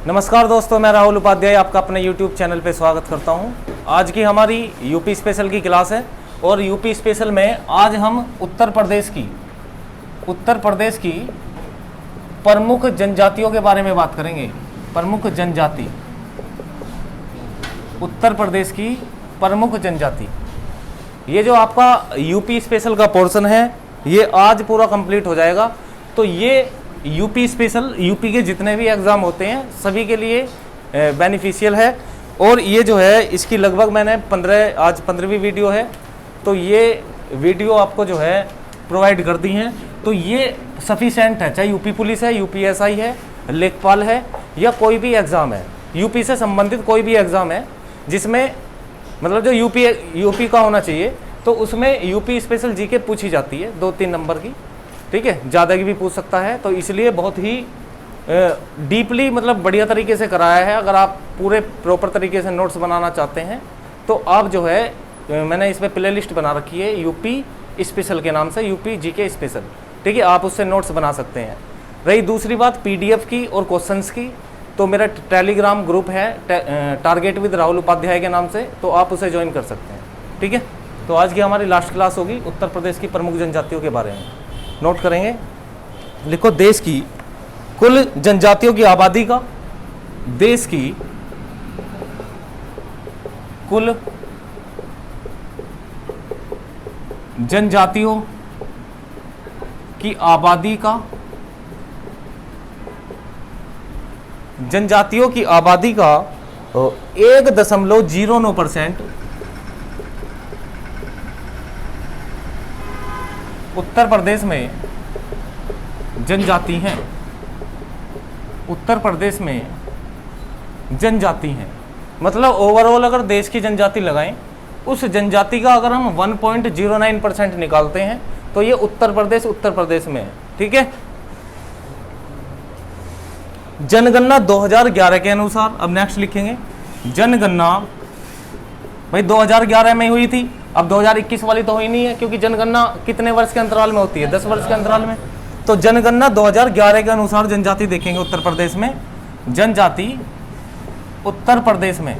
नमस्कार दोस्तों, मैं राहुल उपाध्याय आपका अपने YouTube चैनल पे स्वागत करता हूं। आज की हमारी यूपी स्पेशल की क्लास है और यूपी स्पेशल में आज हम उत्तर प्रदेश की प्रमुख जनजातियों के बारे में बात करेंगे। प्रमुख जनजाति, उत्तर प्रदेश की प्रमुख जनजाति। ये जो आपका यूपी स्पेशल का पोर्शन है ये आज पूरा कंप्लीट हो जाएगा। तो ये यूपी स्पेशल, यूपी के जितने भी एग्ज़ाम होते हैं सभी के लिए बेनिफिशियल है। और ये जो है इसकी लगभग मैंने आज 15वीं वीडियो है, तो ये वीडियो आपको जो है प्रोवाइड कर दी हैं। तो ये सफिशेंट है, चाहे यूपी पुलिस है, यूपीएसआई है, लेखपाल है या कोई भी एग्ज़ाम है, यूपी से संबंधित कोई भी एग्ज़ाम है जिसमें मतलब जो यूपी का होना चाहिए, तो उसमें यूपी स्पेशल जीके पूछी जाती है 2-3 नंबर की, ठीक है, ज़्यादा की भी पूछ सकता है। तो इसलिए बहुत ही डीपली मतलब बढ़िया तरीके से कराया है। अगर आप पूरे प्रॉपर तरीके से नोट्स बनाना चाहते हैं तो आप जो है मैंने इसमें प्ले लिस्ट बना रखी है यूपी स्पेशल के नाम से, यूपी जीके स्पेशल, ठीक है, आप उससे नोट्स बना सकते हैं। रही दूसरी बात पीडीएफ की और क्वेश्चंस की, तो मेरा टेलीग्राम ग्रुप है टारगेट विद राहुल उपाध्याय के नाम से, तो आप उसे ज्वाइन कर सकते हैं, ठीक है। तो आज की हमारी लास्ट क्लास होगी उत्तर प्रदेश की प्रमुख जनजातियों के बारे में। नोट करेंगे, लिखो देश की कुल जनजातियों की आबादी का, देश की कुल जनजातियों की आबादी का, जनजातियों की आबादी का 1.09% उत्तर प्रदेश में जनजाति हैं। उत्तर प्रदेश में जनजाति हैं मतलब ओवरऑल अगर देश की जनजाति लगाएं, उस जनजाति का अगर हम 1.09% निकालते हैं तो ये उत्तर प्रदेश में है, ठीक है। जनगणना 2011 के अनुसार, अब नेक्स्ट लिखेंगे जनगणना भाई 2011 में हुई थी, अब 2021 वाली तो हुई नहीं है, क्योंकि जनगणना कितने वर्ष के अंतराल में होती है? 10 वर्ष के अंतराल में। तो जनगणना 2011 के अनुसार जनजाति देखेंगे उत्तर प्रदेश में। जनजाति उत्तर प्रदेश में,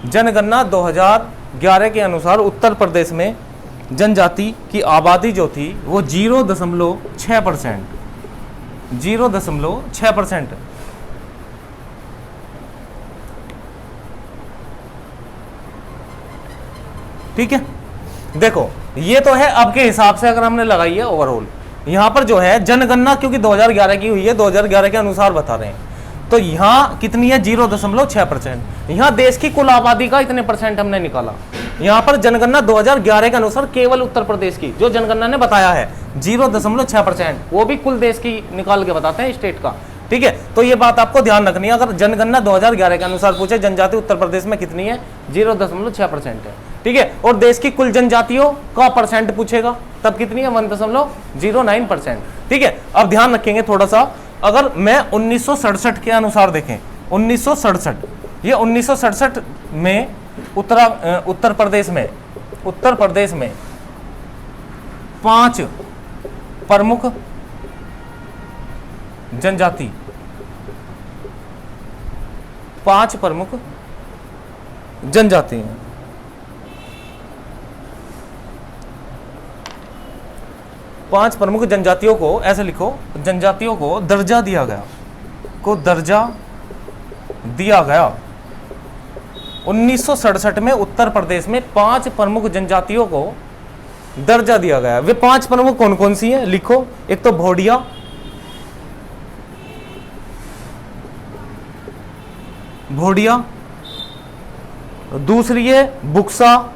जनगणना 2011 के अनुसार उत्तर प्रदेश में जनजाति की आबादी जो थी वो 0.6%, 0.6%। ठीक है, देखो ये तो है अब के हिसाब से अगर हमने लगाई है ओवरऑल। यहां पर जो है जनगणना क्योंकि 2011 की हुई है, 2011 के अनुसार बता रहे हैं, तो यहां कितनी है? 0.6%। यहां देश की कुल आबादी का इतने परसेंट हमने निकाला। यहां पर जनगणना 2011 के अनुसार केवल उत्तर प्रदेश की जो जनगणना ने बताया है 0.6%, वो भी कुल देश की निकाल के बताते हैं स्टेट का, ठीक है। तो ये बात आपको ध्यान रखनी है। अगर जनगणना 2011 के अनुसार पूछे जनजाति उत्तर प्रदेश में कितनी है, 0.6% है, ठीक है। और देश की कुल जनजातियों का परसेंट पूछेगा तब कितनी है? 1.09%, ठीक है। अब ध्यान रखेंगे थोड़ा सा, अगर मैं 1967 के अनुसार देखें, 1967, ये 1967 में उत्तर प्रदेश में 5 प्रमुख जनजाति, 5 प्रमुख जनजाति हैं। पांच प्रमुख जनजातियों को ऐसे लिखो, जनजातियों को दर्जा दिया गया, 1967 में उत्तर प्रदेश में 5 प्रमुख जनजातियों को दर्जा दिया गया। वे 5 प्रमुख कौन कौन सी हैं? लिखो, एक तो भोडिया, दूसरी है बुक्सा,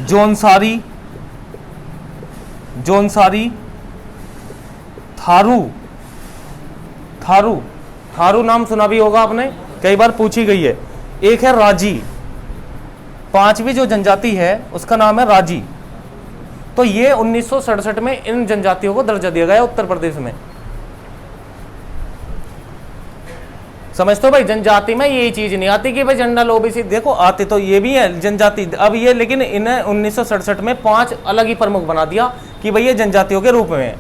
जौनसारी, थारू नाम सुना भी होगा आपने, कई बार पूछी गई है। एक है राजी, 5वीं जो जनजाति है उसका नाम है राजी। तो ये 1967 में इन जनजातियों को दर्जा दिया गया उत्तर प्रदेश में। समझते हो भाई, जनजाति में यही चीज नहीं आती कि भाई जनरल ओबीसी, देखो आते तो ये भी है जनजाति अब ये, लेकिन इन्हें 1967 में 5 अलग ही प्रमुख बना दिया कि भैया जनजातियों के रूप में है।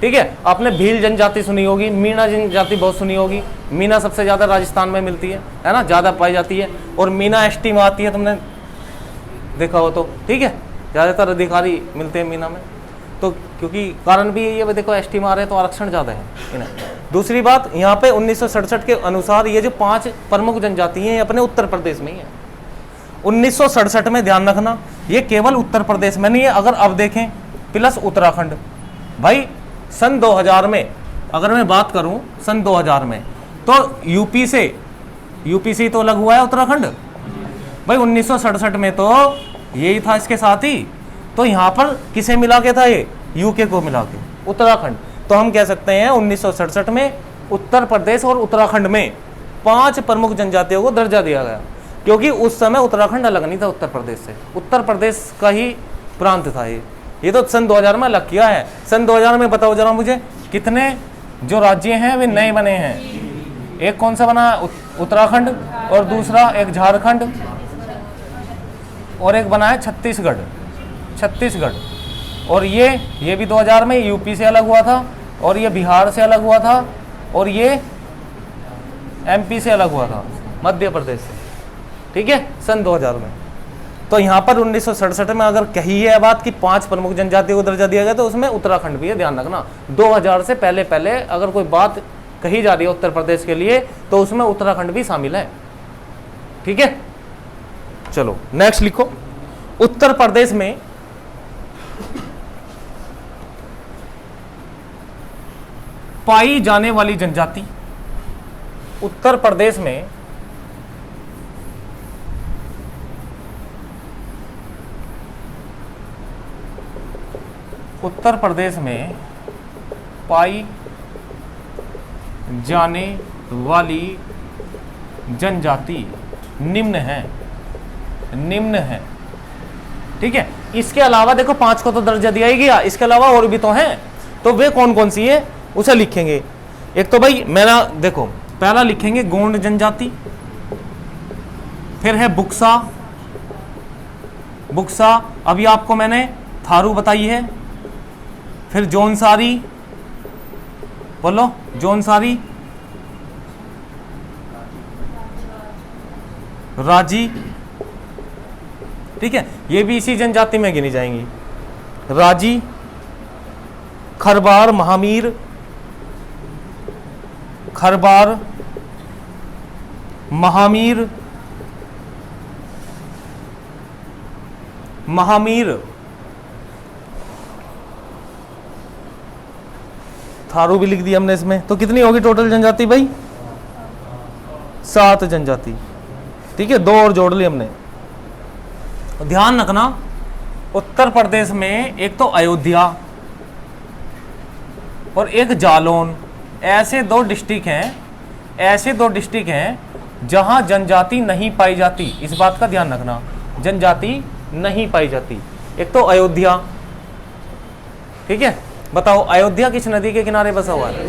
ठीक है, आपने भील जनजाति सुनी होगी, मीना जनजाति बहुत सुनी होगी। मीना सबसे ज़्यादा राजस्थान में मिलती है ना, ज़्यादा पाई जाती है। और मीना एसटी में आती है, तुमने देखा हो तो। ठीक है, ज़्यादातर अधिकारी मिलते हैं मीना में, तो क्योंकि कारण भी यही है, देखो एसटी में आ रहे हैं तो आरक्षण ज़्यादा है इन्हें। दूसरी बात, यहाँ पे 1967 के अनुसार ये जो 5 प्रमुख जनजाति हैं अपने उत्तर प्रदेश में ही है। 1967 में ध्यान रखना, ये केवल उत्तर प्रदेश में नहीं है। अगर अब देखें प्लस उत्तराखंड, भाई सन 2000 में अगर मैं बात करूं, सन 2000 में तो यूपी से तो अलग हुआ है उत्तराखंड। भाई 1967 में तो यही था इसके साथ ही, तो यहाँ पर किसे मिला के था ये, यूके को मिला के उत्तराखंड। तो हम कह सकते हैं 1967 में उत्तर प्रदेश और उत्तराखंड में 5 प्रमुख जनजातियों को दर्जा दिया गया, क्योंकि उस समय उत्तराखंड अलग नहीं था उत्तर प्रदेश से, उत्तर प्रदेश का ही प्रांत था ये तो सन 2000 में अलग किया है। सन 2000 में बताओ जरा मुझे, कितने जो राज्य हैं वे नए बने हैं। एक कौन सा बना, उत्तराखंड, और दूसरा एक झारखंड, और एक बना है छत्तीसगढ़। और ये भी 2000 में यूपी से अलग हुआ था, और ये बिहार से अलग हुआ था, और ये एमपी से अलग हुआ था, मध्य प्रदेश से। ठीक है, सन 2000 में। तो यहाँ पर 1967 में अगर कही है बात कि 5 प्रमुख जनजातियों को दर्जा दिया गया, तो उसमें उत्तराखंड भी है, ध्यान रखना। 2000 से पहले अगर कोई बात कही जा रही है उत्तर प्रदेश के लिए, तो उसमें उत्तराखंड भी शामिल है। ठीक है, चलो नेक्स्ट लिखो। उत्तर प्रदेश में पाई जाने वाली जनजाति, उत्तर प्रदेश में पाई जाने वाली जनजाति निम्न है। ठीक है, इसके अलावा देखो 5 को तो दर्जा दिया ही गया, इसके अलावा और भी तो हैं, तो वे कौन कौन सी है उसे लिखेंगे। एक तो भाई मेरा देखो, पहला लिखेंगे गोंड जनजाति, फिर है बुक्सा, अभी आपको मैंने थारू बताई है, फिर जौनसारी, बोलो जौनसारी, राजी। ठीक है, ये भी इसी जनजाति में गिनी जाएंगी। राजी, खरबार, महामीर, महामीर, थारू भी लिख दिया हमने इसमें। तो कितनी होगी टोटल जनजाति भाई? 7 जनजाति। ठीक है, 2 और जोड़ ली हमने। ध्यान रखना, उत्तर प्रदेश में एक तो अयोध्या और एक जालौन, ऐसे 2 डिस्ट्रिक्ट हैं जहां जनजाति नहीं पाई जाती। इस बात का ध्यान रखना, जनजाति नहीं पाई जाती। एक तो अयोध्या, ठीक है, बताओ अयोध्या किस नदी के किनारे बसा हुआ है?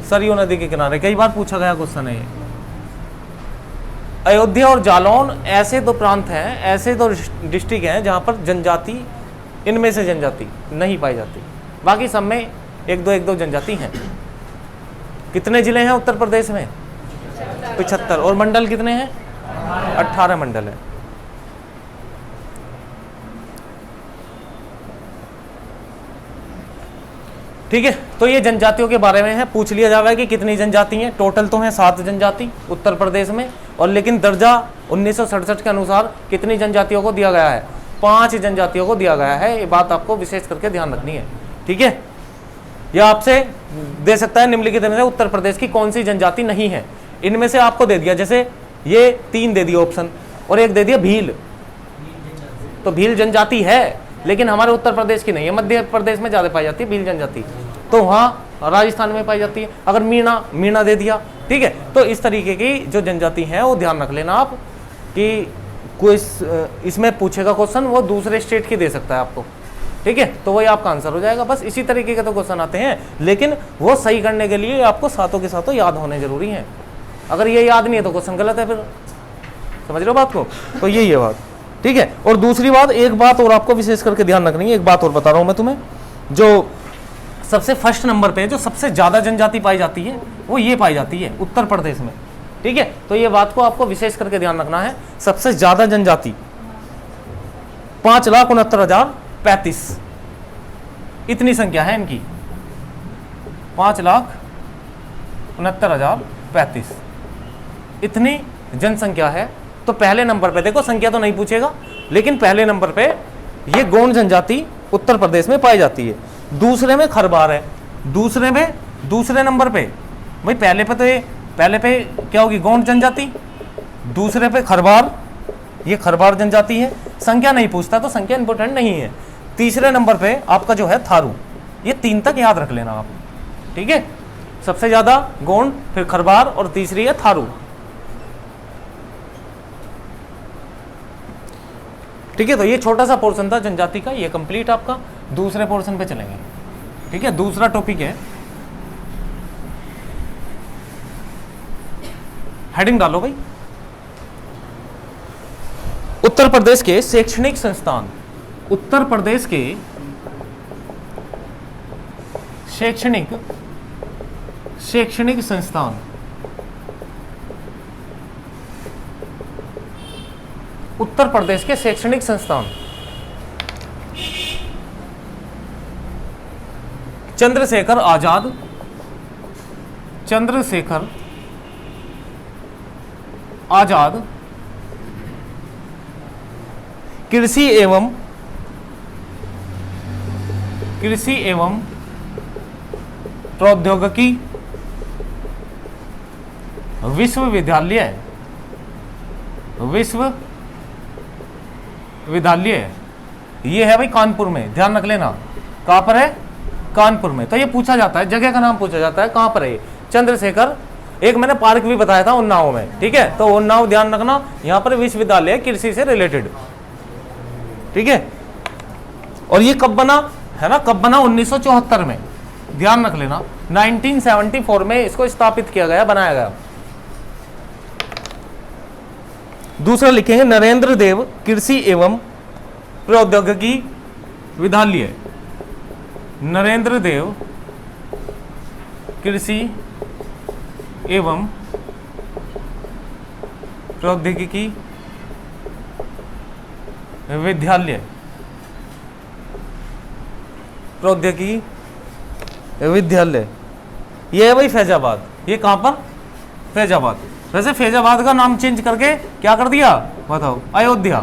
सरयू नदी के किनारे। कई बार पूछा गया क्वेश्चन है ये। अयोध्या और जालौन ऐसे 2 प्रांत हैं, ऐसे 2 डिस्ट्रिक्ट हैं जहां पर जनजाति, इनमें से जनजाति नहीं पाई जाती। बाकी सब में एक दो जनजाति हैं। कितने जिले हैं उत्तर प्रदेश में? 75। और मंडल कितने हैं? 18 मंडल है। ठीक है, तो ये जनजातियों के बारे में है। पूछ लिया जाएगा कि कितनी जनजाति हैं। टोटल तो हैं 7 जनजाति उत्तर प्रदेश में, और लेकिन दर्जा 1967 के अनुसार कितनी जनजातियों को दिया गया है? 5 जनजातियों को दिया गया है। ये बात आपको विशेष करके ध्यान रखनी है। ठीक है, यह आपसे दे सकता है निम्नलिखित में से उत्तर प्रदेश की कौन सी जनजाति नहीं है। इनमें से आपको दे दिया, जैसे ये 3 दे दिया ऑप्शन, और एक दे दिया भील। तो भील जनजाति है, लेकिन हमारे उत्तर प्रदेश की नहीं है, मध्य प्रदेश में ज़्यादा पाई जाती है भील जनजाति, तो वहाँ राजस्थान में पाई जाती है। अगर मीणा दे दिया, ठीक है। तो इस तरीके की जो जनजाति है वो ध्यान रख लेना आप, कि कोई इसमें पूछेगा क्वेश्चन वो दूसरे स्टेट की दे सकता है आपको, ठीक है, तो वही आपका आंसर हो जाएगा। बस इसी तरीके के तो क्वेश्चन आते हैं, लेकिन वो सही करने के लिए आपको सातों के सातों याद होने जरूरी हैं। अगर ये याद नहीं है तो क्वेश्चन गलत है, फिर समझ रहे हो बात को। तो यही है बात, ठीक है। और दूसरी बात, एक बात और आपको विशेष करके ध्यान रखनी है, एक बात और बता रहा हूं मैं तुम्हें, जो सबसे फर्स्ट नंबर पे जो सबसे ज्यादा जनजाति पाई जाती है वो ये पाई जाती है उत्तर प्रदेश में। ठीक है, तो ये बात को आपको विशेष करके ध्यान रखना है। सबसे ज्यादा जनजाति 5,69,035 इतनी संख्या है इनकी, 5,69,035 इतनी जनसंख्या है। तो पहले नंबर पे देखो, संख्या तो नहीं पूछेगा, लेकिन पहले नंबर पे ये गोंड जनजाति उत्तर प्रदेश में पाई जाती है। दूसरे में खरबार है, दूसरे नंबर पे भाई, पहले पे क्या होगी गोंड जनजाति, दूसरे पे खरबार, ये खरबार जनजाति है। संख्या नहीं पूछता तो संख्या इंपॉर्टेंट नहीं है। तीसरे नंबर पे आपका जो है थारू, ये 3 तक याद रख लेना आप। ठीक है, सबसे ज्यादा गोंड, फिर खरबार और तीसरी है थारू। ठीक है, तो ये छोटा सा पोर्शन था जनजाति का, ये कंप्लीट आपका। दूसरे पोर्शन पे चलेंगे। ठीक है, दूसरा टॉपिक है, हेडिंग डालो भाई, उत्तर प्रदेश के शैक्षणिक संस्थान। उत्तर प्रदेश के शैक्षणिक संस्थान। उत्तर प्रदेश के शैक्षणिक संस्थान। चंद्रशेखर आजाद कृषि एवं प्रौद्योगिकी विश्वविद्यालय ये है भाई कानपुर में, ध्यान रख लेना। कहां पर है? कानपुर में। तो ये पूछा जाता है, जगह का नाम पूछा जाता है, कहां पर है? चंद्रशेखर, एक मैंने पार्क भी बताया था उन्नाव में। ठीक है, तो उन्नाव ध्यान रखना, यहां पर विश्वविद्यालय कृषि से रिलेटेड। ठीक है, और ये कब बना है ना, कब बना? 1974 में, ध्यान रख लेना। 1974 में इसको स्थापित किया गया, बनाया गया। दूसरा लिखेंगे नरेंद्र देव कृषि एवं प्रौद्योगिकी विद्यालय। नरेंद्र देव कृषि एवं प्रौद्योगिकी विद्यालय। ये है भाई फैजाबाद। ये कहां पर? फैजाबाद। वैसे फैजाबाद का नाम चेंज करके क्या कर दिया बताओ? अयोध्या,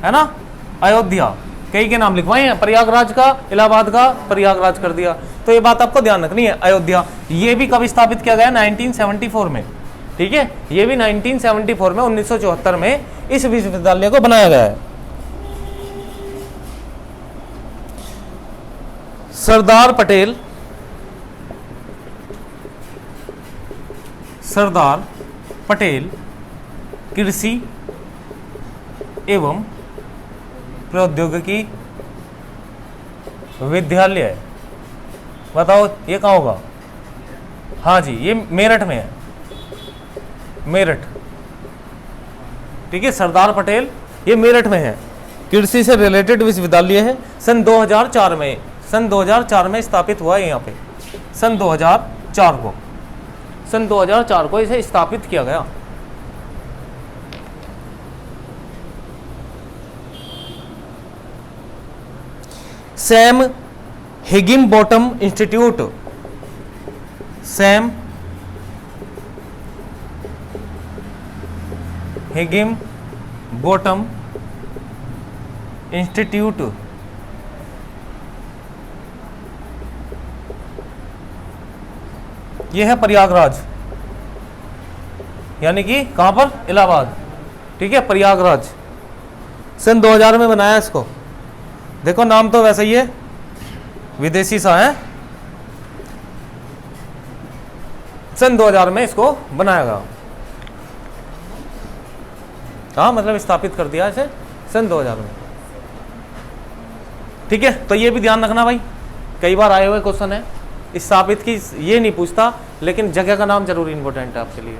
है ना, अयोध्या। कई के नाम लिखवाए हैं, प्रयागराज का, इलाहाबाद का प्रयागराज कर दिया। तो ये बात आपको ध्यान रखनी है। अयोध्या, ये भी कब स्थापित किया गया? 1974 में। ठीक है, ये भी 1974 में, 1974 में इस विश्वविद्यालय को बनाया गया है। सरदार पटेल कृषि एवं प्रौद्योगिकी विद्यालय, बताओ ये कहाँ होगा? हाँ जी, ये मेरठ में है, मेरठ। ठीक है, सरदार पटेल, ये मेरठ में है, कृषि से रिलेटेड विश्वविद्यालय है। सन 2004 में स्थापित हुआ है यहाँ पे, सन 2004 को इसे स्थापित किया गया। Sam Higginbottom institute, Sam Higginbottom institute, ये है प्रयागराज, यानी कि कहां पर? इलाहाबाद। ठीक है, प्रयागराज। सन 2000 में बनाया इसको। देखो नाम तो वैसा ही है, विदेशी सा है। सन 2000 में इसको बनाया गया। हाँ, मतलब स्थापित कर दिया इसे सन 2000 में। ठीक है, तो ये भी ध्यान रखना भाई, कई बार आए हुए क्वेश्चन है। स्थापित की ये नहीं पूछता, लेकिन जगह का नाम जरूर इंपॉर्टेंट है आपके लिए।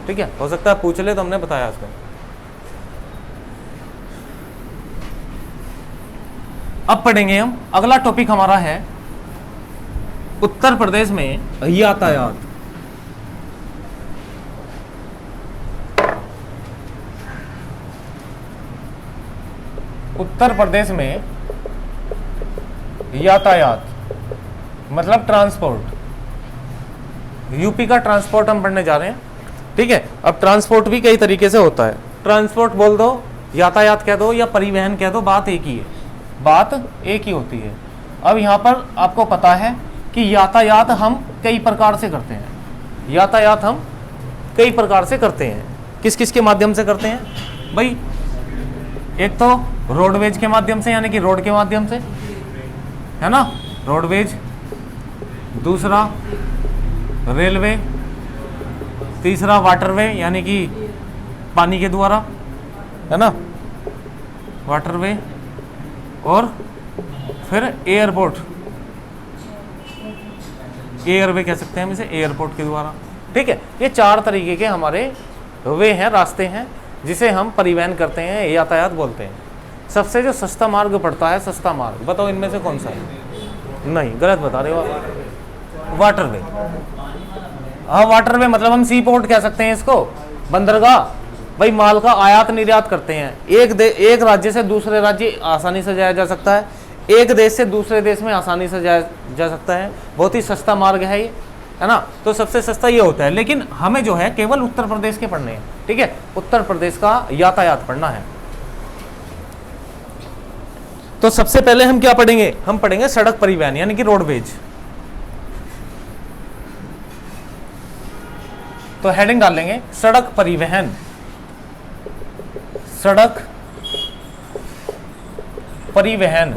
ठीक है, हो सकता है पूछ ले, तो हमने बताया इसको। अब पढ़ेंगे हम, अगला टॉपिक हमारा है उत्तर प्रदेश में यातायात। उत्तर प्रदेश में यातायात मतलब ट्रांसपोर्ट, यूपी का ट्रांसपोर्ट हम पढ़ने जा रहे हैं। ठीक है, अब ट्रांसपोर्ट भी कई तरीके से होता है, ट्रांसपोर्ट बोल दो, यातायात कह दो या परिवहन कह दो, बात एक ही है, बात एक ही होती है। अब यहाँ पर आपको पता है कि यातायात हम कई प्रकार से करते हैं, यातायात हम कई प्रकार से करते हैं। किस किस के माध्यम से करते हैं भाई? एक तो रोडवेज के माध्यम से, यानी कि रोड के माध्यम से, है ना, रोडवेज। दूसरा रेलवे, तीसरा वाटरवे यानी कि पानी के द्वारा, है ना, वाटरवे, और फिर एयरपोर्ट, एयरवे कह सकते हैं हम इसे, एयरपोर्ट के द्वारा। ठीक है, ये चार तरीके के हमारे वे हैं, रास्ते हैं जिसे हम परिवहन करते हैं, यातायात बोलते हैं। सबसे जो सस्ता मार्ग पड़ता है, सस्ता मार्ग बताओ इनमें से कौन सा है? नहीं, गलत बता रहे हो आप, वाटरवे। हाँ, वाटरवे मतलब हम सी पोर्ट कह सकते हैं इसको, बंदरगाह। भाई माल का आयात निर्यात करते हैं, एक राज्य से दूसरे राज्य आसानी से जाया जा सकता है, एक देश से दूसरे देश में आसानी से जाया जा सकता है। बहुत ही सस्ता मार्ग है ये, है ना। तो सबसे सस्ता ये होता है, लेकिन हमें जो है केवल उत्तर प्रदेश के पढ़ने हैं। ठीक है, उत्तर प्रदेश का यातायात पढ़ना है। तो सबसे पहले हम क्या पढ़ेंगे? हम पढ़ेंगे सड़क परिवहन यानी कि रोडवेज। तो हेडिंग डाल लेंगे सड़क परिवहन, सड़क परिवहन,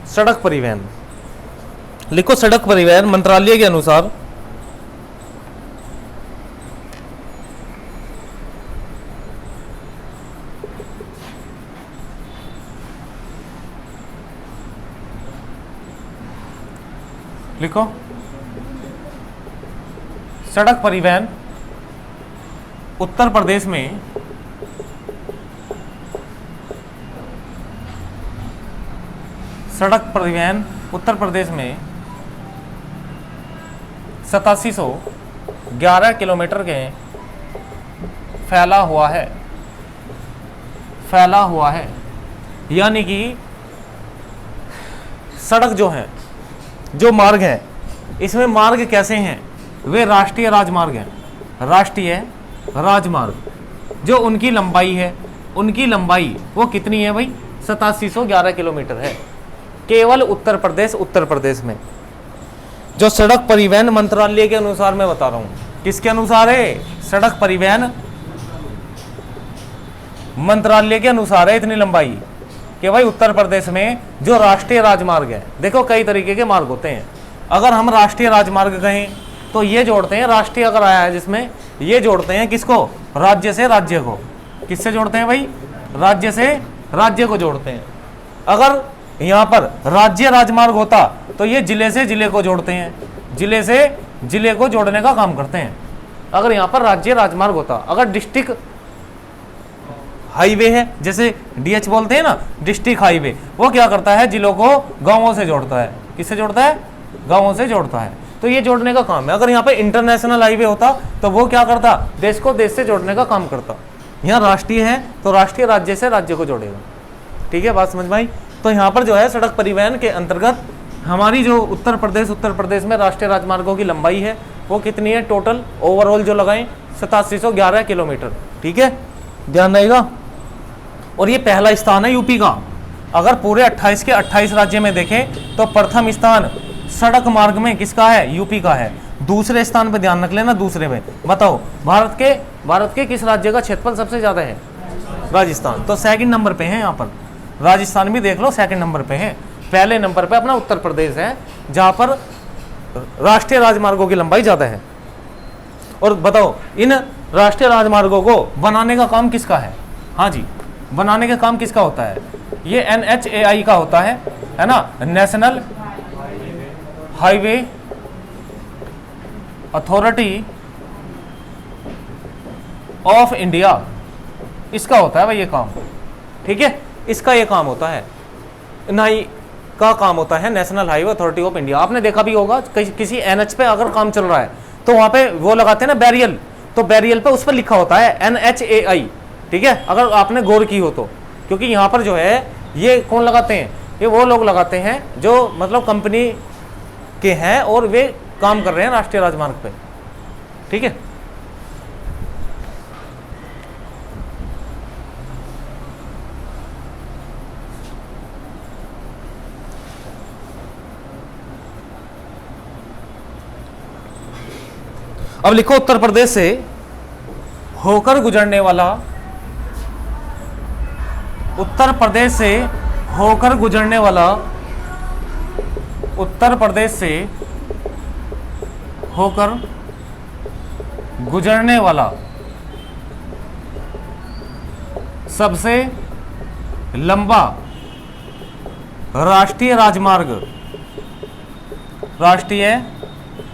सड़क परिवहन। लिखो सड़क परिवहन मंत्रालय के अनुसार लिखो सड़क परिवहन उत्तर प्रदेश में सड़क परिवहन उत्तर प्रदेश में 8711 किलोमीटर के फैला हुआ है, फैला हुआ है। यानी कि सड़क जो है, जो मार्ग है, इसमें मार्ग कैसे हैं? वे राष्ट्रीय राजमार्ग हैं, राष्ट्रीय राजमार्ग। जो उनकी लंबाई है, उनकी लंबाई वो कितनी है भाई? 8711 किलोमीटर है, केवल उत्तर प्रदेश में। जो सड़क परिवहन मंत्रालय के अनुसार मैं बता रहा हूं, किसके अनुसार है? सड़क परिवहन मंत्रालय के अनुसार है इतनी लंबाई कि भाई उत्तर प्रदेश में जो राष्ट्रीय राजमार्ग है, देखो कई तरीके के मार्ग होते हैं। अगर हम राष्ट्रीय राजमार्ग कहें तो ये जोड़ते हैं, राष्ट्रीय अगर आया है जिसमें, ये जोड़ते हैं किसको? राज्य से राज्य को। किससे जोड़ते हैं भाई? राज्य से राज्य को जोड़ते हैं। अगर यहाँ पर राज्य राजमार्ग होता तो ये जिले से जिले को जोड़ते हैं, जिले से जिले को जोड़ने का काम करते हैं। अगर यहाँ पर राज्य राजमार्ग होता, अगर डिस्ट्रिक्ट हाईवे है, जैसे डीएच बोलते हैं ना, डिस्ट्रिक्ट हाईवे, वो क्या करता है? जिलों को गांवों से जोड़ता है। किससे जोड़ता है? गांवों से जोड़ता है। तो ये जोड़ने का काम है। अगर यहाँ पे इंटरनेशनल हाईवे होता तो वो क्या करता? देश को देश से जोड़ने का काम करता। यहाँ राष्ट्रीय है तो राष्ट्रीय राज्य से राज्य को जोड़ेगा। ठीक है, बात समझ में आई? तो यहाँ पर जो है सड़क परिवहन के अंतर्गत हमारी जो उत्तर प्रदेश में राष्ट्रीय राजमार्गों की लंबाई है वो कितनी है? टोटल ओवरऑल जो लगाएं 8711 किलोमीटर। ठीक है, ध्यान रहेगा। और ये पहला स्थान है यूपी का। अगर पूरे 28 के 28 राज्य में देखें तो प्रथम स्थान सड़क मार्ग में किसका है? यूपी का है। दूसरे स्थान पे ध्यान रख लेना, दूसरे में बताओ भारत के किस राज्य का क्षेत्रफल सबसे ज्यादा है? राजस्थान। तो सेकंड नंबर पे है यहाँ पर, राजस्थान भी देख लो सेकंड नंबर पे है। पहले नंबर पे अपना उत्तर प्रदेश है जहां पर राष्ट्रीय राजमार्गों की लंबाई ज्यादा है। और बताओ इन राष्ट्रीय राजमार्गों को बनाने का काम किसका है? हाँ जी, बनाने का काम किसका होता है? ये NHAI का होता है ना, national highway authority of India, इसका होता है भाई ये काम। ठीक है, इसका ये काम होता है, ना ही का काम होता है national highway authority of India. आपने देखा भी होगा किसी एनएच पे अगर काम चल रहा है तो वहां पे वो लगाते हैं ना बैरियल, तो बैरियल पे उस पर लिखा होता है NHAI, ठीक है, अगर आपने गौर की हो तो। क्योंकि यहाँ पर जो है ये कौन लगाते हैं, ये वो लोग लगाते हैं जो मतलब कंपनी के हैं और वे काम कर रहे हैं राष्ट्रीय राजमार्ग पे, ठीक है। अब लिखो उत्तर प्रदेश से होकर गुजरने वाला, उत्तर प्रदेश से होकर गुजरने वाला, उत्तर प्रदेश से होकर गुजरने वाला सबसे लंबा राष्ट्रीय राजमार्ग, राष्ट्रीय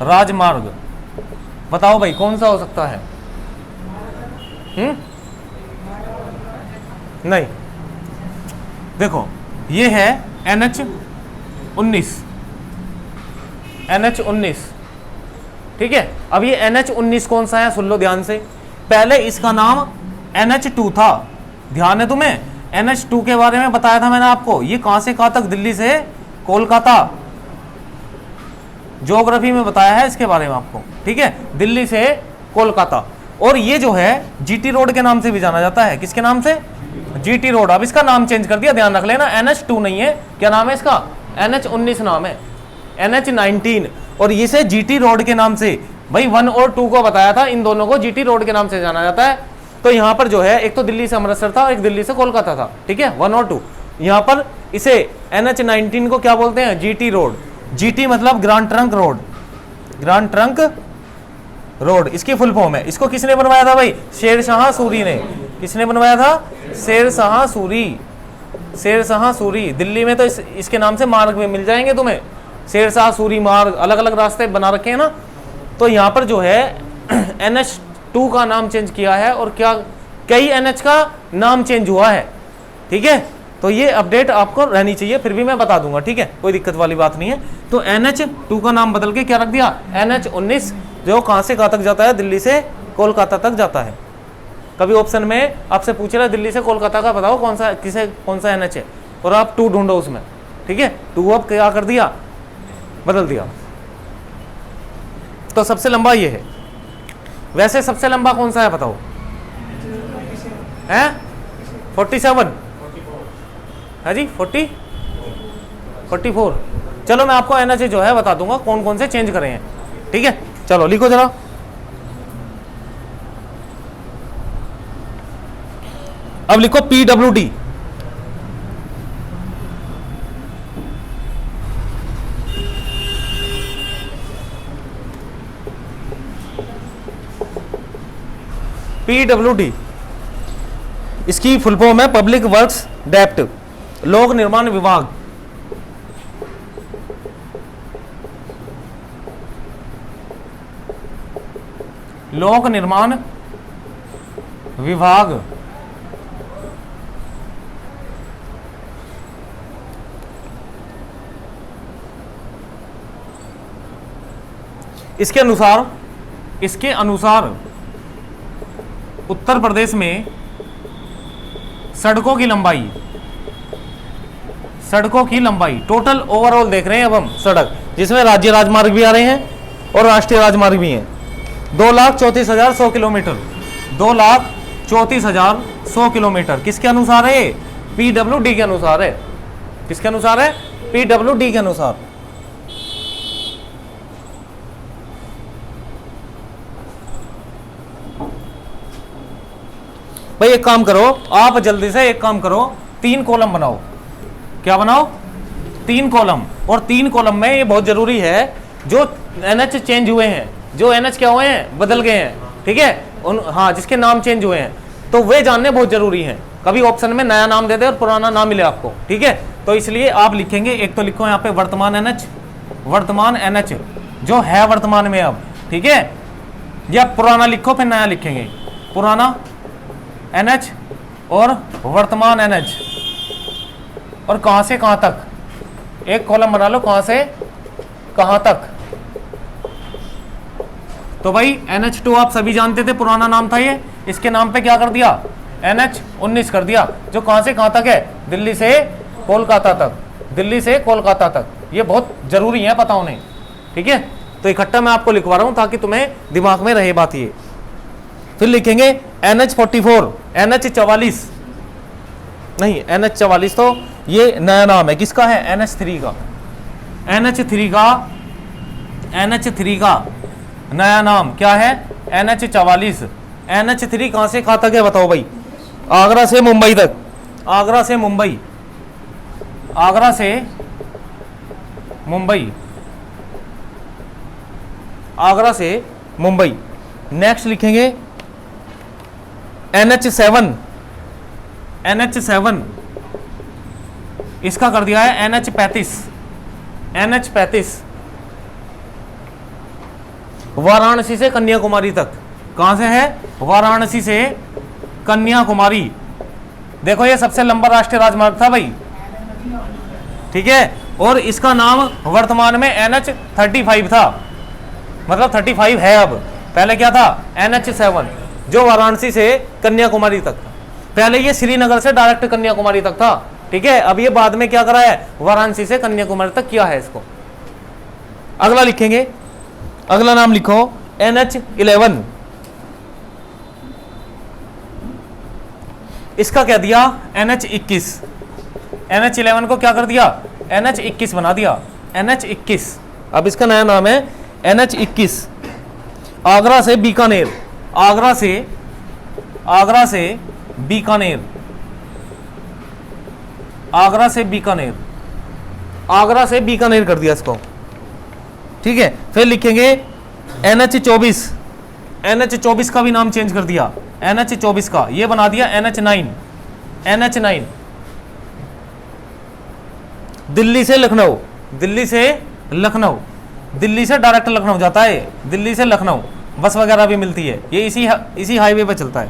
राजमार्ग बताओ भाई कौन सा हो सकता है? नहीं, देखो ये है NH19, NH19, ठीक है। अब ये NH19 कौन सा है सुन लो ध्यान से। पहले इसका नाम NH2 था, ध्यान है तुम्हें? NH2 के बारे में बताया था मैंने आपको। ये कहां से कहां तक? दिल्ली से कोलकाता, ज्योग्राफी में बताया है इसके बारे में आपको, ठीक है, दिल्ली से कोलकाता। और ये जो है GT रोड के नाम से भी जाना जाता है। किसके नाम से? GT road. अब इसका नाम चेंज कर दिया, ध्यान रख लेना, NH2 नहीं है, क्या नाम है इसका? NH19 नाम है, NH19। और इसे GT रोड के नाम से, भाई 1 और 2 को बताया था, इन दोनों को GT रोड के नाम से जाना जाता है। तो यहाँ पर जो है एक तो दिल्ली से अमृतसर था, एक दिल्ली से कोलकाता था, ठीक है, 1 और 2। यहाँ पर इसे NH19 को क्या बोलते हैं? GT road. GT मतलब grand trunk road, grand trunk road इसकी फुल फॉर्म है। इसको किसने बनवाया था भाई? शेरशाह सूरी ने। किसने बनवाया था? शेरशाह सूरी, शेरशाह सूरी। दिल्ली में तो इसके नाम से मार्ग में मिल जाएंगे तुम्हें, शेरशाह सूरी मार्ग, अलग अलग रास्ते बना रखे हैं ना। तो यहाँ पर जो है NH2 का नाम चेंज किया है, और क्या कई NH का नाम चेंज हुआ है, ठीक है। तो ये अपडेट आपको रहनी चाहिए, फिर भी मैं बता दूंगा, ठीक है, कोई दिक्कत वाली बात नहीं है। तो NH2 का नाम बदल के क्या रख दिया? NH19, जो कहां से कहां तक जाता है? दिल्ली से कोलकाता तक जाता है। कभी ऑप्शन में आपसे पूछ रहा है दिल्ली से कोलकाता का बताओ कौन सा, किसे कौन सा NH है, और आप 2 ढूंढो उसमें, ठीक है। 2 अब क्या कर दिया? बदल दिया। तो सबसे लंबा ये है। वैसे सबसे लंबा कौन सा है बताओ? है 47 है जी, 44। चलो मैं आपको NH जो है बता दूंगा कौन कौन से चेंज करे हैं, ठीक है। चलो लिखो जरा, अब लिखो PWD। PWD इसकी फुल फॉर्म है पब्लिक वर्क्स डेप्ट, लोक निर्माण विभाग। लोक निर्माण विभाग। इसके अनुसार उत्तर प्रदेश में सड़कों की लंबाई टोटल ओवरऑल देख रहे हैं अब हम सड़क, जिसमें राज्य राजमार्ग भी आ रहे हैं और राष्ट्रीय राजमार्ग भी हैं, 2,34,100 किलोमीटर। 2,34,100 किलोमीटर किसके अनुसार है? PWD के अनुसार है। किसके अनुसार है? PWD के अनुसार। भाई एक काम करो, आप जल्दी से एक काम करो, 3 कॉलम बनाओ। क्या बनाओ? 3 कॉलम। और 3 कॉलम में ये बहुत जरूरी है, जो NH चेंज हुए हैं, जो NH क्या हुए हैं? बदल गए हैं, ठीक है, हाँ, जिसके नाम चेंज हुए हैं, तो वे जानने बहुत जरूरी हैं। कभी ऑप्शन में नया नाम दे दे और पुराना नाम मिले आपको, ठीक है। तो इसलिए आप लिखेंगे, एक तो लिखो यहाँ पे वर्तमान NH, वर्तमान NH जो है वर्तमान में अब, ठीक है, या पुराना लिखो फिर नया लिखेंगे, पुराना NH और वर्तमान NH, और कहां से कहां तक, एक कॉलम बना लो, कहां से कहां तक। तो भाई NH2 आप सभी जानते थे, पुराना नाम था ये, इसके नाम पे क्या कर दिया, NH19 कर दिया, जो कहां से कहां तक है, दिल्ली से कोलकाता तक, दिल्ली से कोलकाता तक। ये बहुत जरूरी है पता होने, ठीक है। तो इकट्ठा मैं आपको लिखवा रहा हूं ताकि तुम्हें दिमाग में रहे बात ये। फिर लिखेंगे NH44, NH44 नहीं, NH44 तो ये नया नाम है, किसका है, NH3 का, NH3 का नया नाम क्या है, NH44। NH3 कहां से कहां तक है बताओ भाई, आगरा से मुंबई तक, आगरा से मुंबई, आगरा से मुंबई, आगरा से मुंबई। नेक्स्ट लिखेंगे NH7, NH7 इसका कर दिया है NH35, NH35 वाराणसी से कन्याकुमारी तक, कहां से है, वाराणसी से कन्याकुमारी। देखो ये सबसे लंबा राष्ट्रीय राजमार्ग था भाई, ठीक है, और इसका नाम वर्तमान में NH35 था, मतलब 35 है अब, पहले क्या था, NH7, जो वाराणसी से कन्याकुमारी तक था। पहले ये श्रीनगर से डायरेक्ट कन्याकुमारी तक था, ठीक है, अब ये बाद में क्या करा है, वाराणसी से कन्याकुमारी तक किया है इसको। अगला लिखेंगे, अगला नाम लिखो NH11, इसका क्या दिया, NH21, NH11 को क्या कर दिया, NH21 बना दिया, NH21। अब इसका नया नाम है NH21। आगरा से बीकानेर, आगरा से बीकानेर, आगरा से बीकानेर, आगरा से बीकानेर कर दिया इसको, ठीक है। फिर लिखेंगे NH24, NH24 का भी नाम चेंज कर दिया, NH24 का ये बना दिया NH9, NH9। दिल्ली से लखनऊ, दिल्ली से लखनऊ, दिल्ली से डायरेक्ट लखनऊ जाता है, दिल्ली से लखनऊ बस वगैरह भी मिलती है, ये इसी हाईवे पे चलता है।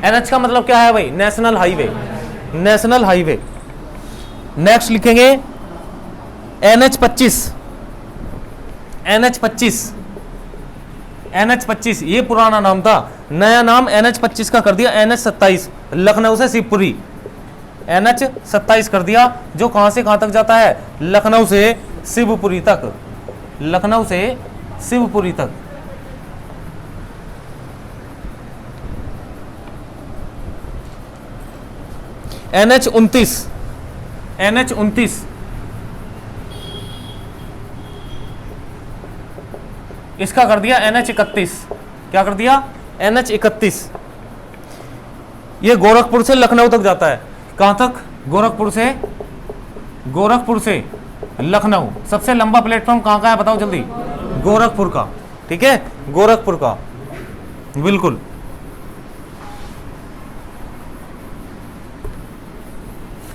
NH का मतलब क्या है भाई, national highway, national highway. Next लिखेंगे NH25, NH25, NH25 ये पुराना नाम था, नया नाम NH25 का कर दिया NH27, लखनऊ से शिवपुरी, NH27 कर दिया, जो कहां से कहां तक जाता है, लखनऊ से शिवपुरी तक, लखनऊ से शिवपुरी तक। NH29, NH29 इसका कर दिया NH31, क्या कर दिया, NH31। ये गोरखपुर से लखनऊ तक जाता है, कहां तक, गोरखपुर से लखनऊ। सबसे लंबा प्लेटफॉर्म कहां का है बताओ जल्दी, गोरखपुर का, ठीक है, गोरखपुर का, बिल्कुल।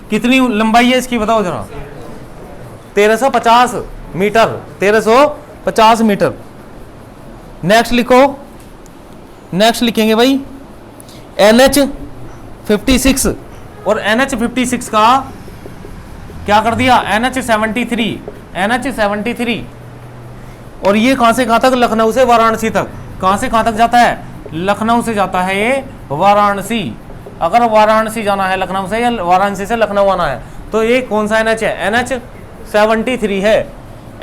कितनी लंबाई है इसकी बताओ जरा, 1350 मीटर, 1350 मीटर। नेक्स्ट लिखो, नेक्स्ट लिखेंगे भाई NH56, और NH56 का क्या कर दिया, NH73, NH73। और ये कहां से कहां तक, लखनऊ से वाराणसी तक, कहां से कहां तक जाता है, लखनऊ से जाता है ये वाराणसी। अगर वाराणसी जाना है लखनऊ से, या वाराणसी से लखनऊ आना है, तो ये कौन सा NH है, NH73 है,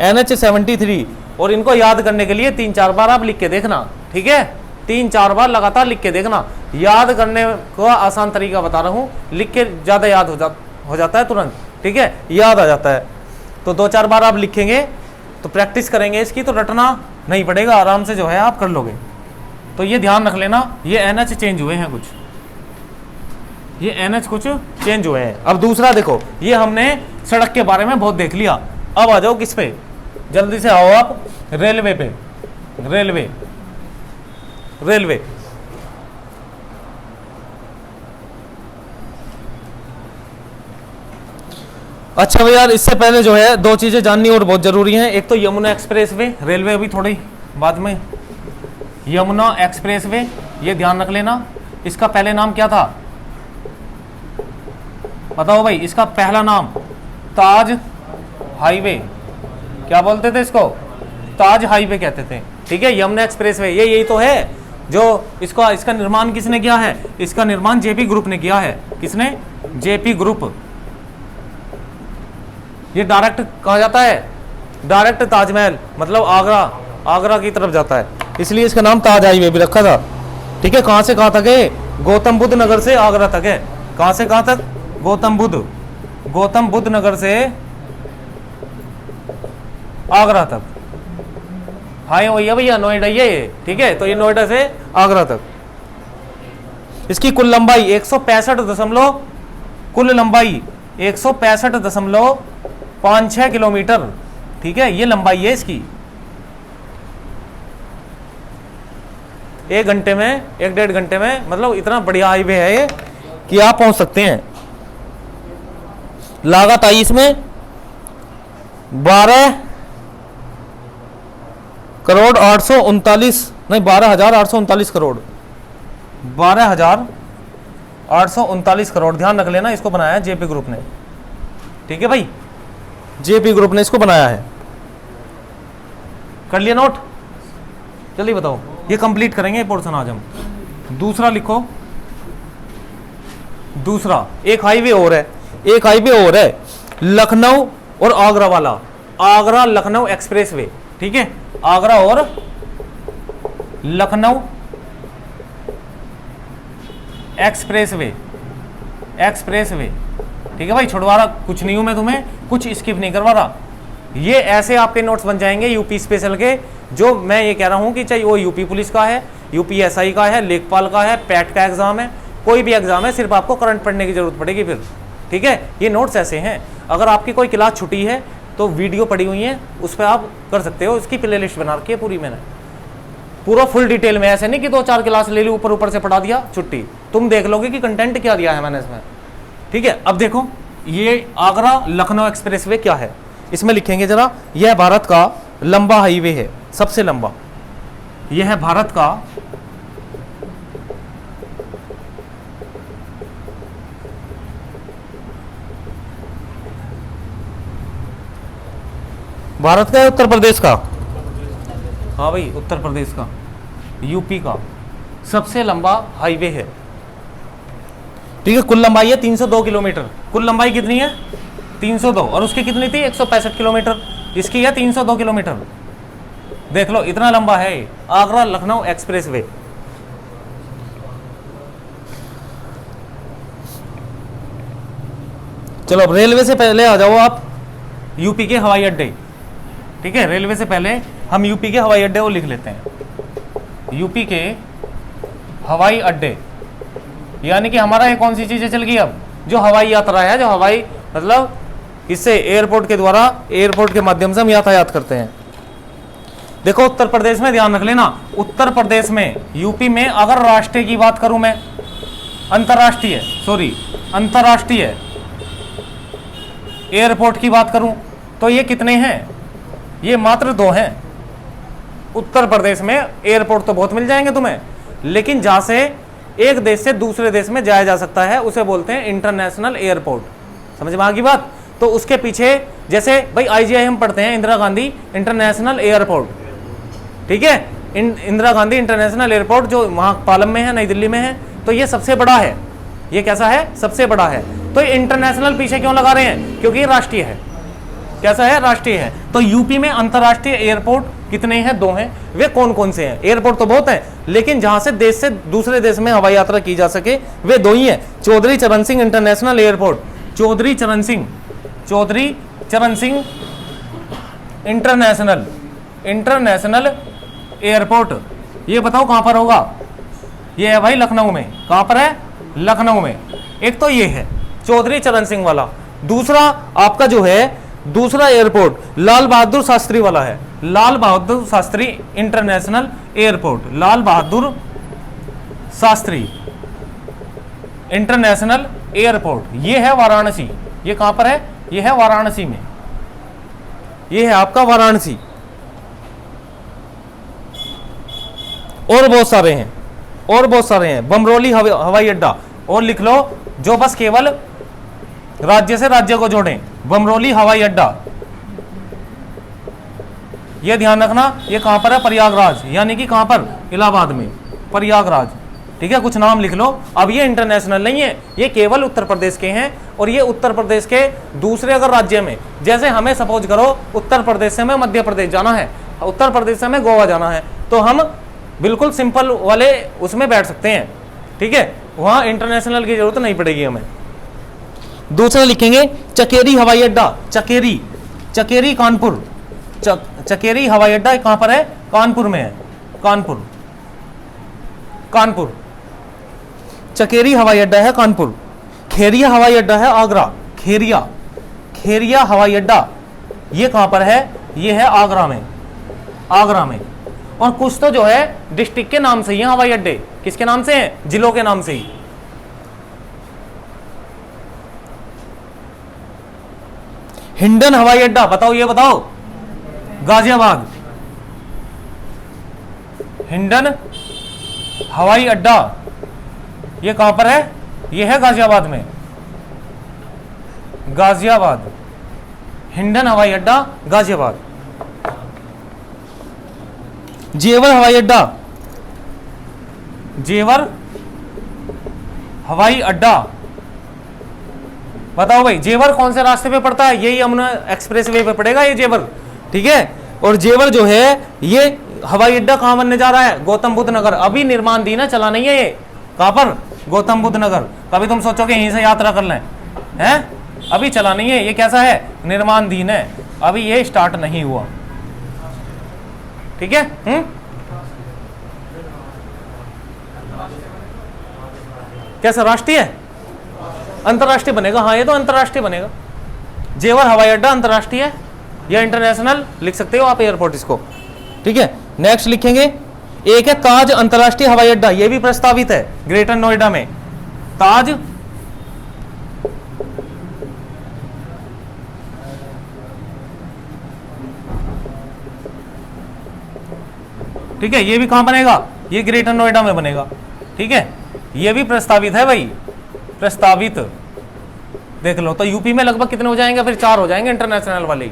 NH73। और इनको याद करने के लिए 3-4 बार आप लिख के देखना, ठीक है, 3-4 बार लगातार लिख के देखना। याद करने को आसान तरीका बता रहा हूँ, लिख के ज़्यादा याद हो जाता है तुरंत, ठीक है, याद आ जाता है। तो 2-4 बार आप लिखेंगे तो प्रैक्टिस करेंगे इसकी, तो रटना नहीं पड़ेगा, आराम से जो है आप कर लोगे। तो ये ध्यान रख लेना, ये NH चेंज हुए हैं कुछ, ये NH कुछ चेंज हुए हैं। अब दूसरा देखो, ये हमने सड़क के बारे में बहुत देख लिया, अब आ जाओ किस पे, जल्दी से आओ आप रेलवे पे, रेलवे, रेलवे। अच्छा भाई यार, इससे पहले जो है 2 चीजें जाननी और बहुत जरूरी हैं। एक तो यमुना एक्सप्रेस वे, रेलवे अभी थोड़ी बाद में, यमुना एक्सप्रेस वे, ये ध्यान रख लेना। इसका पहले नाम क्या था बताओ भाई, इसका पहला नाम ताज हाईवे, क्या बोलते थे इसको, ताज हाईवे कहते थे। ठीक है, यमुना एक्सप्रेसवे, ये यही तो है जो इसका निर्माण किसने किया है, इसका निर्माण जेपी ग्रुप ने किया है। किसने, जेपी ग्रुप। ये डायरेक्ट कहा जाता है, डायरेक्ट ताजमहल मतलब आगरा की तरफ जाता है, इसलिए इसका नाम ताज हाईवे भी रखा था। ठीक है, कहां से कहां तक है, गौतम बुद्ध नगर से आगरा तक है। कहां से कहां तक, गौतम बुद्ध नगर से आगरा तक। हाँ वही है भैया, नोएडा ये। ठीक है, तो ये नोएडा से आगरा तक। इसकी कुल लंबाई 165.56 किलोमीटर। ठीक है, ये लंबाई है इसकी। एक घंटे में, 1-1.5 घंटे में, मतलब इतना बढ़िया हाईवे है ये कि आप पहुंच सकते हैं। लागत आई इसमें 12,839 करोड़, 12,839 करोड़। ध्यान रख लेना, इसको बनाया है जेपी ग्रुप ने। ठीक है भाई, जेपी ग्रुप ने इसको बनाया है। कर लिया नोट, जल्दी बताओ। ये कंप्लीट करेंगे ये पोर्शन आज हम। दूसरा लिखो, दूसरा एक हाईवे और है, लखनऊ और आगरा वाला, आगरा लखनऊ एक्सप्रेसवे। ठीक है, आगरा और लखनऊ एक्सप्रेसवे। ठीक है भाई, छुड़वा रहा कुछ नहीं हूं मैं, तुम्हें कुछ स्किप नहीं करवा रहा। ये ऐसे आपके नोट्स बन जाएंगे यूपी स्पेशल के, जो मैं ये कह रहा हूं कि चाहे वो यूपी पुलिस का है, यूपीएसआई का है, लेखपाल का है, पैट का एग्जाम है, कोई भी एग्जाम है, सिर्फ आपको करंट पढ़ने की जरूरत पड़ेगी फिर। ठीक है, ये नोट्स ऐसे हैं। अगर आपकी कोई क्लास छुट्टी है तो वीडियो पड़ी हुई है, उस पर आप कर सकते हो। इसकी प्ले लिस्ट बना रखी है पूरी मैंने, पूरा फुल डिटेल में। ऐसे नहीं कि 2-4 क्लास ले ली, ऊपर से पढ़ा दिया, छुट्टी। तुम देख लोगे कि कंटेंट क्या दिया है मैंने इसमें। ठीक है, अब देखो ये आगरा लखनऊ एक्सप्रेसवे क्या है, इसमें लिखेंगे जरा। यह भारत का लंबा हाईवे है, सबसे लंबा। यह है भारत का उत्तर प्रदेश का, हाँ भाई उत्तर प्रदेश का, यूपी का सबसे लंबा हाईवे है। ठीक है, कुल लंबाई है 302 किलोमीटर। कुल लंबाई कितनी है, 302, और उसकी कितनी थी, 165 किलोमीटर। इसकी है 302 किलोमीटर। देख लो इतना लंबा है आगरा लखनऊ एक्सप्रेसवे। चलो अब रेलवे से पहले आ जाओ आप यूपी के हवाई अड्डे। ठीक है, रेलवे से पहले हम यूपी के हवाई अड्डे वो लिख लेते हैं। यूपी के हवाई अड्डे, यानी कि हमारा ये कौन सी चीजें चल गई अब, जो हवाई यात्रा है, जो हवाई मतलब इससे एयरपोर्ट के द्वारा, एयरपोर्ट के माध्यम से हम यातायात करते हैं। देखो उत्तर प्रदेश में ध्यान रख लेना, उत्तर प्रदेश में, यूपी में अगर राष्ट्रीय की बात करूं मैं, अंतरराष्ट्रीय एयरपोर्ट की बात करूं तो ये कितने हैं, ये मात्र 2 हैं। उत्तर प्रदेश में एयरपोर्ट तो बहुत मिल जाएंगे तुम्हें, लेकिन जहां से एक देश से दूसरे देश में जाया जा सकता है उसे बोलते हैं इंटरनेशनल एयरपोर्ट। समझ में आ गई बात। तो उसके पीछे जैसे भाई आईजीआई हम पढ़ते हैं, इंदिरा गांधी इंटरनेशनल एयरपोर्ट। ठीक है, इंदिरा गांधी इंटरनेशनल एयरपोर्ट जो वहां पालम में है, नई दिल्ली में है, तो ये सबसे बड़ा है। ये कैसा है, सबसे बड़ा है। तो इंटरनेशनल पीछे क्यों लगा रहे हैं, क्योंकि ये राष्ट्रीय है। कैसा है, राष्ट्रीय है। तो यूपी में अंतरराष्ट्रीय एयरपोर्ट कितने हैं, 2 हैं। वे कौन कौन से हैं, एयरपोर्ट तो बहुत हैं, लेकिन जहां से देश से दूसरे देश में हवाई यात्रा की जा सके वे 2 ही हैं। चौधरी चरण सिंह इंटरनेशनल एयरपोर्ट, चौधरी चरण सिंह इंटरनेशनल एयरपोर्ट। ये बताओ कहां पर होगा, ये है भाई लखनऊ में। कहां पर है, लखनऊ में। एक तो ये है चौधरी चरण सिंह वाला, दूसरा आपका जो है दूसरा एयरपोर्ट लाल बहादुर शास्त्री वाला है, Lal Bahadur Shastri international airport, Lal Bahadur Shastri international airport. ये है वाराणसी। ये कहां पर है, ये है वाराणसी में, ये है आपका वाराणसी। और बहुत सारे हैं, बमरोली हवाई अड्डा। और लिख लो, जो बस केवल राज्य से राज्य को जोड़ें, बमरोली हवाई अड्डा, ये ध्यान रखना, ये कहां पर है? प्रयागराज, यानी कि कहां पर? इलाहाबाद में, प्रयागराज। ठीक है, कुछ नाम लिख लो। अब ये इंटरनेशनल नहीं है, ये केवल उत्तर प्रदेश के हैं, और ये उत्तर प्रदेश के दूसरे अगर राज्य में, जैसे हमें सपोज करो उत्तर प्रदेश से हमें मध्य प्रदेश जाना है, उत्तर प्रदेश से हमें गोवा जाना है, तो हम बिल्कुल सिंपल वाले उसमें बैठ सकते हैं। ठीक है, वहां इंटरनेशनल की जरूरत नहीं पड़ेगी हमें। दूसरा लिखेंगे चकेरी हवाई अड्डा, चकेरी, चकेरी कानपुर, चकेरी हवाई अड्डा कहां पर है? कानपुर में है, कानपुर, कानपुर, चकेरी हवाई अड्डा है कानपुर। खेरिया हवाई अड्डा है आगरा, खेरिया, खेरिया हवाई अड्डा ये कहां पर है? ये है आगरा में, आगरा में। और कुछ तो जो है डिस्ट्रिक्ट के नाम से ही है हवाई अड्डे, किसके नाम से हैं? जिलों के नाम से ही। हिंडन हवाई अड्डा, बताओ, ये बताओ, गाजियाबाद, हिंडन हवाई अड्डा ये कहां पर है? ये है गाजियाबाद में, गाजियाबाद, हिंडन हवाई अड्डा गाजियाबाद। जेवर हवाई अड्डा, जेवर हवाई अड्डा, बताओ भाई जेवर कौन से रास्ते पे पड़ता है? यही यमुना एक्सप्रेस वे पे पड़ेगा ये जेवर। ठीक है, और जेवर जो है ये हवाई अड्डा कहां बनने जा रहा है? गौतम बुद्ध नगर। अभी निर्माणाधीन है, चला नहीं है ये। कहां पर? गौतम बुद्ध नगर। कभी तुम सोचोगे यहीं से यात्रा कर लें, हैं? अभी चला नहीं है, ये कैसा है? निर्माणाधीन है, अभी ये स्टार्ट नहीं हुआ। ठीक है, कैसा? राष्ट्रीय, अंतरराष्ट्रीय बनेगा। हाँ, ये तो अंतरराष्ट्रीय बनेगा। जेवर हवाई अड्डा अंतरराष्ट्रीय है या इंटरनेशनल लिख सकते हो आप एयरपोर्ट इसको। ठीक है, नेक्स्ट लिखेंगे एक है ताज अंतरराष्ट्रीय हवाई अड्डा, ये भी प्रस्तावित है ग्रेटर नोएडा में, ताज ठीक है, ये भी कहां बनेगा? ये ग्रेटर नोएडा में बनेगा। ठीक है, ये भी प्रस्तावित है भाई, प्रस्तावित देख लो। तो यूपी में लगभग कितने हो जाएंगे? फिर 4 हो जाएंगे इंटरनेशनल वाले।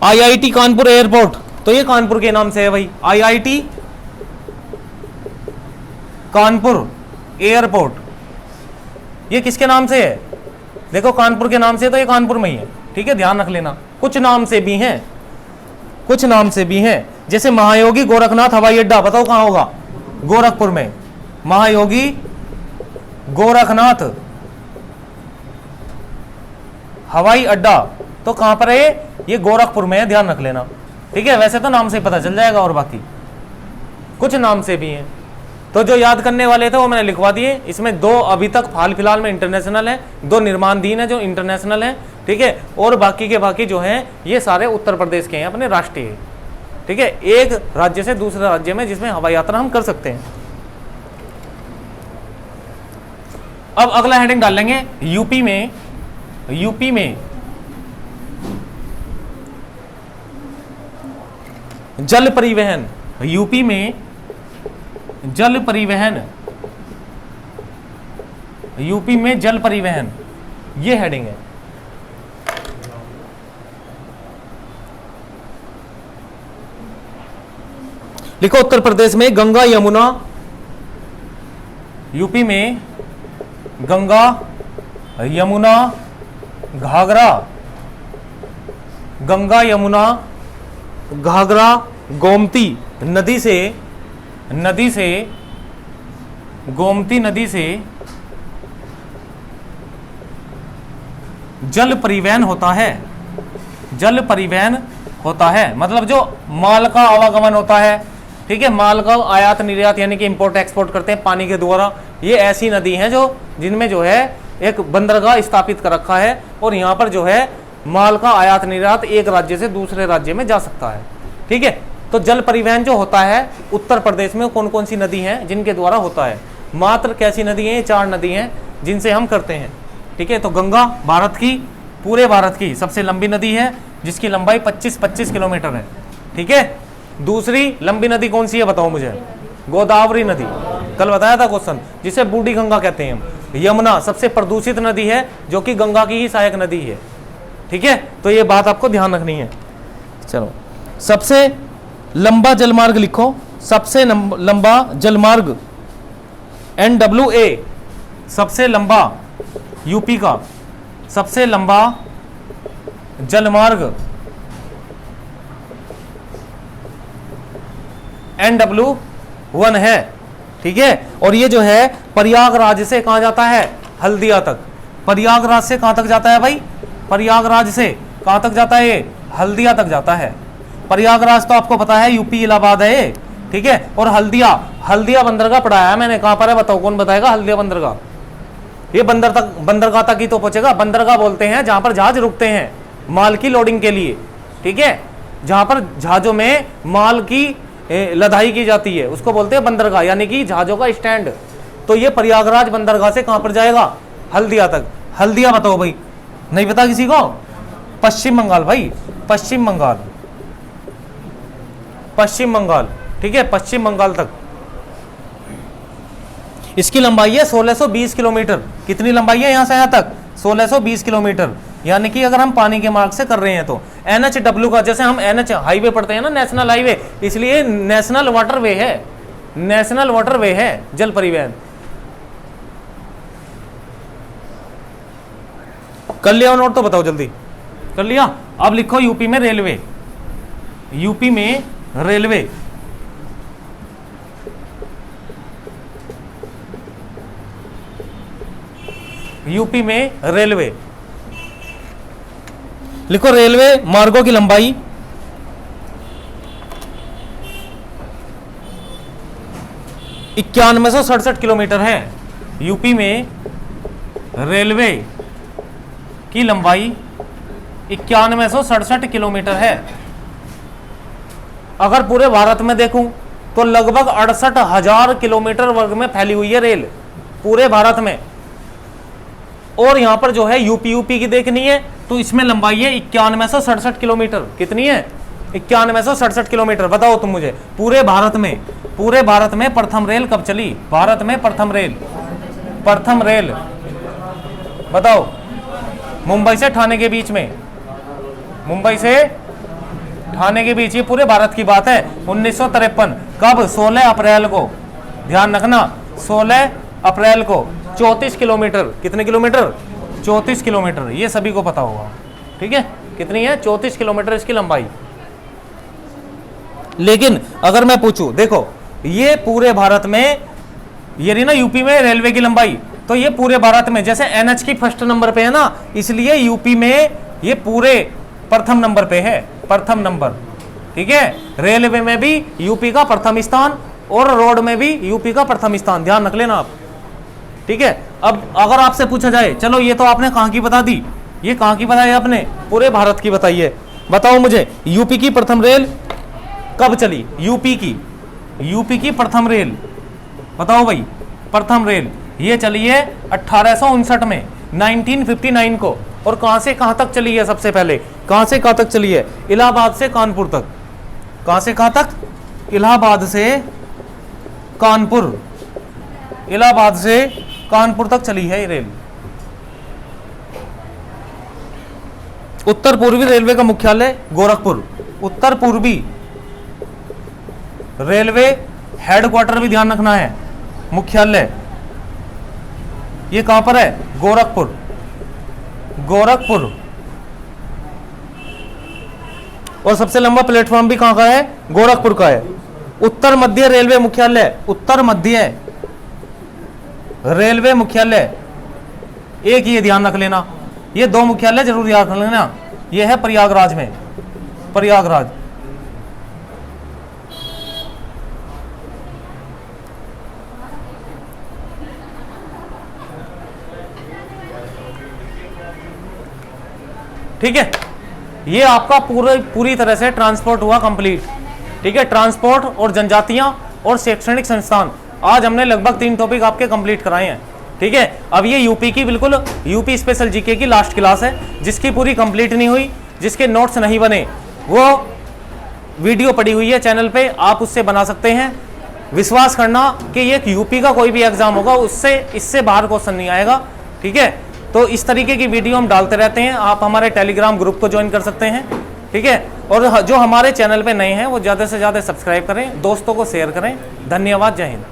आईआईटी कानपुर एयरपोर्ट, तो ये कानपुर के नाम से है भाई, आईआईटी कानपुर एयरपोर्ट, ये किसके नाम से है? देखो कानपुर के नाम से, तो ये कानपुर में ही है। ठीक है, ध्यान रख लेना। कुछ नाम से भी हैं, कुछ नाम से भी हैं, जैसे महायोगी गोरखनाथ हवाई अड्डा, बताओ कहां होगा? गोरखपुर में, महायोगी गोरखनाथ हवाई अड्डा तो कहां पर है? ये गोरखपुर में है, ध्यान रख लेना। ठीक है, वैसे तो नाम से पता चल जाएगा, और बाकी कुछ नाम से भी हैं। तो जो याद करने वाले थे वो मैंने लिखवा दिए। इसमें 2 अभी तक हाल फिलहाल में इंटरनेशनल है, 2 निर्माणाधीन है जो इंटरनेशनल है। ठीक है, और बाकी के बाकी जो हैं ये सारे उत्तर प्रदेश के हैं, अपने राष्ट्रीय। ठीक है, एक राज्य से दूसरे राज्य में जिसमें हवाई यात्रा हम कर सकते हैं। अब अगला हेडिंग डालेंगे यूपी में, यूपी में जल परिवहन, यूपी में जल परिवहन, यूपी में जल परिवहन, ये हेडिंग है। लिखो उत्तर प्रदेश में गंगा यमुना, यूपी में गंगा यमुना घाघरा, गंगा यमुना घाघरा गोमती नदी से, गोमती नदी से जल परिवहन होता है, जल परिवहन होता है। मतलब जो माल का आवागमन होता है, ठीक है, माल का आयात निर्यात यानी कि इंपोर्ट एक्सपोर्ट करते हैं पानी के द्वारा। ये ऐसी नदी हैं जो जिनमें जो है एक बंदरगाह स्थापित कर रखा है, और यहाँ पर जो है माल का आयात निर्यात एक राज्य से दूसरे राज्य में जा सकता है। ठीक है, तो जल परिवहन जो होता है उत्तर प्रदेश में कौन कौन सी नदी हैं जिनके द्वारा होता है? मात्र कैसी नदी हैं? 4 नदी हैं जिनसे हम करते हैं। ठीक है, तो गंगा भारत की, पूरे भारत की सबसे लंबी नदी है जिसकी लंबाई 25 किलोमीटर है। ठीक है, दूसरी लंबी नदी कौन सी है बताओ मुझे? गोदावरी नदी, कल बताया था क्वेश्चन, जिसे बूढ़ी गंगा कहते हैं हम। यमुना सबसे प्रदूषित नदी है, जो कि गंगा की ही सहायक नदी है। ठीक है, तो ये बात आपको ध्यान रखनी है। चलो, सबसे लंबा जलमार्ग लिखो, सबसे लंबा जलमार्ग NWA, सबसे लंबा यूपी का सबसे लंबा जलमार्ग NW1 है। ठीक है, और ये जो है प्रयागराज से कहां जाता है, हल्दिया तक। प्रयागराज से कहां तक जाता है भाई, प्रयागराज से कहां तक जाता है, ये हल्दिया तक जाता है। प्रयागराज तो आपको पता है यूपी इलाहाबाद है ये। ठीक है, और हल्दिया बंदरगाह पढ़ाया है मैंने, कहां पर है बताओ, कौन बताएगा हल्दिया बंदरगाह? ये बंदरगाह तक ही तो पहुंचेगा। बंदरगाह बोलते हैं जहां पर जहाज रुकते हैं माल की लोडिंग के लिए। ठीक है, जहां पर जहाजों में माल की लदाई की जाती है उसको बोलते हैं बंदरगाह, यानी कि जहाजों का स्टैंड। तो ये प्रयागराज बंदरगाह से कहां पर जाएगा, हल्दिया तक। हल्दिया बताओ भाई, नहीं पता किसी को? पश्चिम बंगाल भाई, पश्चिम बंगाल, पश्चिम बंगाल। ठीक है, पश्चिम बंगाल तक। इसकी लंबाई है 1620 किलोमीटर। कितनी लंबाई है यहां से यहां तक? 1620 किलोमीटर। यानी कि अगर हम पानी के मार्ग से कर रहे हैं तो NHW का, जैसे हम NH हाईवे पढ़ते हैं ना, नेशनल हाईवे, इसलिए नेशनल वाटरवे है, नेशनल वाटरवे है जल परिवहन। कर लिया नोट तो बताओ जल्दी, कर लिया? अब लिखो यूपी में रेलवे, यूपी में रेलवे। यूपी में रेलवे लिखो, रेलवे मार्गों की लंबाई 9167 किलोमीटर है। यूपी में रेलवे की लंबाई 9167 किलोमीटर है। अगर पूरे भारत में देखूं तो लगभग 68,000 किलोमीटर वर्ग में फैली हुई है रेल पूरे भारत में। और यहां पर जो है यूपी की देखनी है तो इसमें लंबाई है 9167 किलोमीटर। कितनी है? 9167 किलोमीटर। बताओ तुम मुझे, पूरे भारत में प्रथम रेल कब चली? भारत में प्रथम रेल बताओ। मुंबई से ठाणे के बीच में, मुंबई से ठाणे के बीच, ये पूरे भारत की बात है। 1953। कब? 16 अप्रैल को, ध्यान रखना, 16 अप्रैल को। 34 किलोमीटर। कितने किलोमीटर? 34 किलोमीटर। ये सभी को पता होगा। ठीक है, कितनी है? 34 किलोमीटर इसकी लंबाई। लेकिन अगर मैं पूछूं, देखो ये पूरे भारत में, ये रही ना यूपी में रेलवे की लंबाई, तो ये पूरे भारत में, जैसे NH की फर्स्ट नंबर पे है ना, इसलिए यूपी में ये पूरे प्रथम नंबर पे है, प्रथम नंबर। ठीक है, रेलवे में भी यूपी का प्रथम स्थान और रोड में भी यूपी का प्रथम स्थान, ध्यान रख लेना आप। ठीक है, अब अगर आपसे पूछा जाए, चलो ये तो आपने कहां की बता दी, ये कहां की बताई आपने? पूरे भारत की बताई है। बताओ मुझे यूपी की प्रथम रेल कब चली? यूपी की प्रथम रेल बताओ भाई। प्रथम रेल ये चली है 1859 में, 1959 को। और कहां से कहां तक चली है? सबसे पहले कहां से कहां तक चली है? इलाहाबाद से कानपुर तक। कहां से कहां तक? इलाहाबाद से कानपुर, इलाहाबाद से कानपुर तक चली है ये रेल। उत्तर पूर्वी रेलवे का मुख्यालय गोरखपुर। उत्तर पूर्वी रेलवे हेडक्वार्टर भी ध्यान रखना है, मुख्यालय ये कहां पर है? गोरखपुर, गोरखपुर। और सबसे लंबा प्लेटफॉर्म भी कहां का है? गोरखपुर का है। उत्तर मध्य रेलवे मुख्यालय, उत्तर मध्य रेलवे मुख्यालय एक ही, ध्यान रख लेना। ये दो मुख्यालय जरूर याद रख लेना। ये है प्रयागराज में, प्रयागराज। ठीक है, ये आपका पूरी तरह से ट्रांसपोर्ट हुआ कंप्लीट। ठीक है, ट्रांसपोर्ट और जनजातियां और शैक्षणिक संस्थान, आज हमने लगभग 3 टॉपिक आपके कंप्लीट कराए हैं। ठीक है, अब ये यूपी की, बिल्कुल यूपी स्पेशल जीके की लास्ट क्लास है, जिसकी पूरी कंप्लीट नहीं हुई, जिसके नोट्स नहीं बने, वो वीडियो पड़ी हुई है चैनल पे, आप उससे बना सकते हैं। विश्वास करना कि ये यूपी का कोई भी एग्जाम होगा उससे इससे बाहर क्वेश्चन नहीं आएगा, ठीक है। तो इस तरीके की वीडियो हम डालते रहते हैं, आप हमारे टेलीग्राम ग्रुप को ज्वाइन कर सकते हैं, ठीक है। और जो हमारे चैनल पे नए हैं वो ज़्यादा से ज़्यादा सब्सक्राइब करें, दोस्तों को शेयर करें। धन्यवाद, जय हिंद।